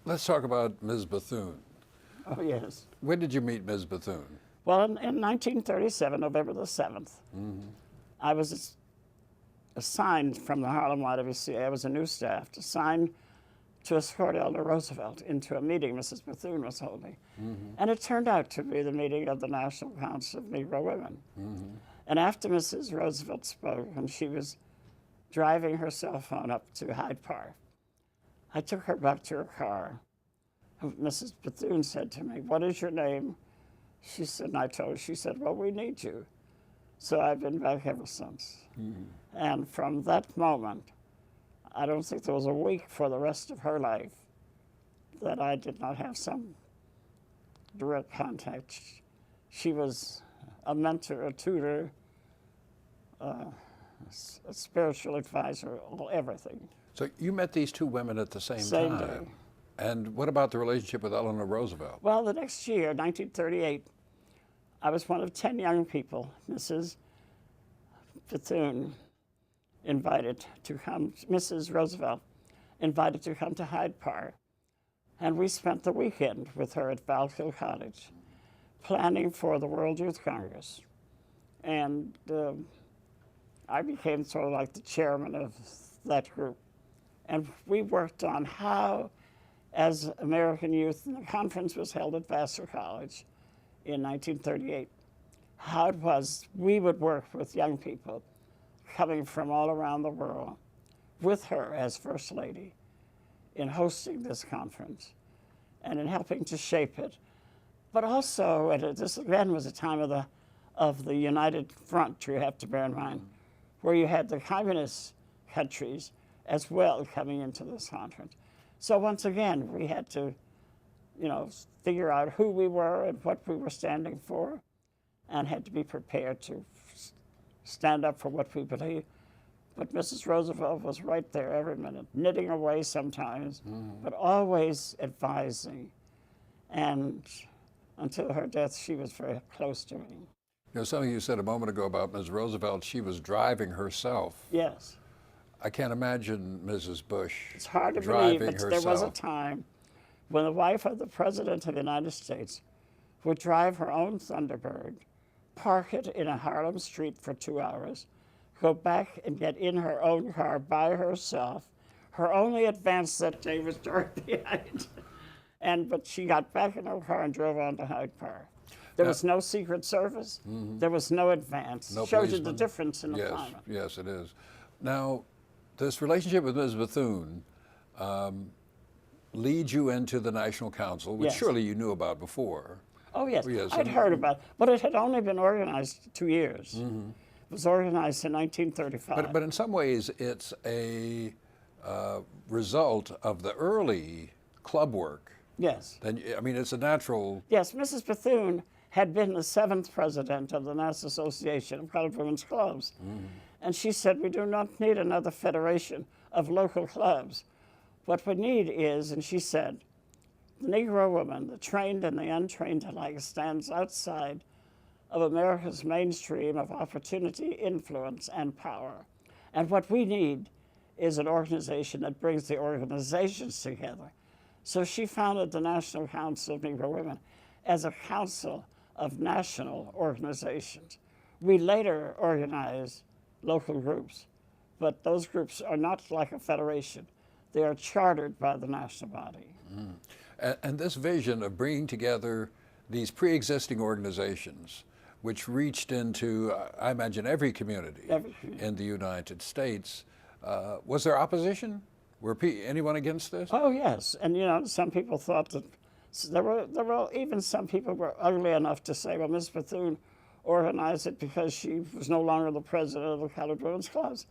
Let's talk about Ms. Bethune. Oh, yes. When did you meet Ms. Bethune? Well, in 1937, November the 7th, I was assigned from the Harlem YWCA. I was a new staff, assigned to escort Eleanor Roosevelt into a meeting Mrs. Bethune was holding. And it turned out to be the meeting of the National Council of Negro Women. And after Mrs. Roosevelt spoke, and she was driving her cell phone up to Hyde Park, I took her back to her car. And Mrs. Bethune said to me, "What is your name?" She said, and I told her, she said, "Well, we need you." So I've been back ever since. And from that moment, I don't think there was a week for the rest of her life that I did not have some direct contact. She was a mentor, a tutor, a spiritual advisor, everything. So you met these two women at the same Same time. day. And what about the relationship with Eleanor Roosevelt? Well, the next year, 1938, I was one of 10 young people Mrs. Bethune invited to come, Mrs. Roosevelt invited to come to Hyde Park. And we spent the weekend with her at Valkill Cottage, planning for the World Youth Congress. And I became sort of like the chairman of that group. And we worked on how, as American youth, and the conference was held at Vassar College in 1938, how it was we would work with young people coming from all around the world with her as First Lady in hosting this conference and in helping to shape it. But also, this again was a time of the United Front, you have to bear in mind, where you had the communist countries as well coming into this conference. So once again, we had to, figure out who we were and what we were standing for, and had to be prepared to stand up for what we believe. But Mrs. Roosevelt was right there every minute, knitting away sometimes, but always advising. And until her death, she was very close to me. Something you said a moment ago about Ms. Roosevelt, she was driving herself. Yes. I can't imagine Mrs. Bush It's hard to driving believe, but herself. there was a time when the wife of the President of the United States would drive her own Thunderbird, park it in a Harlem street for 2 hours, go back and get in her own car by herself. Her only advance that day was Dorothy. But she got back in her car and drove on to Hyde Park. There was no Secret Service. There was no advance. No Shows you the policeman. difference in the Yes, climate. yes, it is. Now, this relationship with Ms. Bethune leads you into the National Council, which Yes. surely you knew about before. Oh, yes. Yes, I'd and- heard about it, but it had only been organized 2 years. It was organized in 1935. But in some ways, it's a result of the early club work. Yes. Then, I mean, it's a natural. Yes, Mrs. Bethune had been the 7th president of the National Association of Colored Women's Clubs. And she said, "We do not need another federation of local clubs. What we need is," and she said, "the Negro woman, the trained and the untrained alike, stands outside of America's mainstream of opportunity, influence, and power. And what we need is an organization that brings the organizations together." So she founded the National Council of Negro Women as a council of national organizations. We later organized local groups, but those groups are not like a federation. They are chartered by the national body. And this vision of bringing together these pre-existing organizations, which reached into, I imagine, every community in the United States, was there opposition? Were anyone against this? Oh, yes. And, some people thought that there were even some people were ugly enough to say, well, Ms. Bethune organized it because she was no longer the president of the Colored Women's Clubs.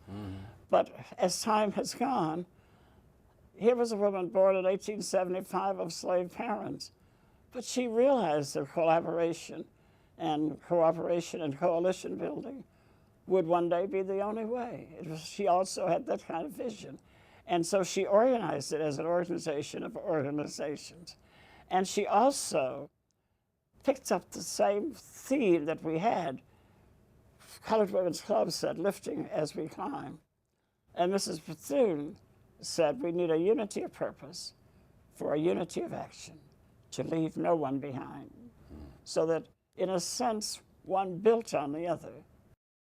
But as time has gone, here was a woman born in 1875 of slave parents, but she realized that collaboration and cooperation and coalition building would one day be the only way. She also had that kind of vision. And so she organized it as an organization of organizations. And she also picked up the same theme that we had. Colored Women's Club said, lifting as we climb. And Mrs. Bethune said, we need a unity of purpose. for a unity of action, to leave no one behind. So that, in a sense, one built on the other.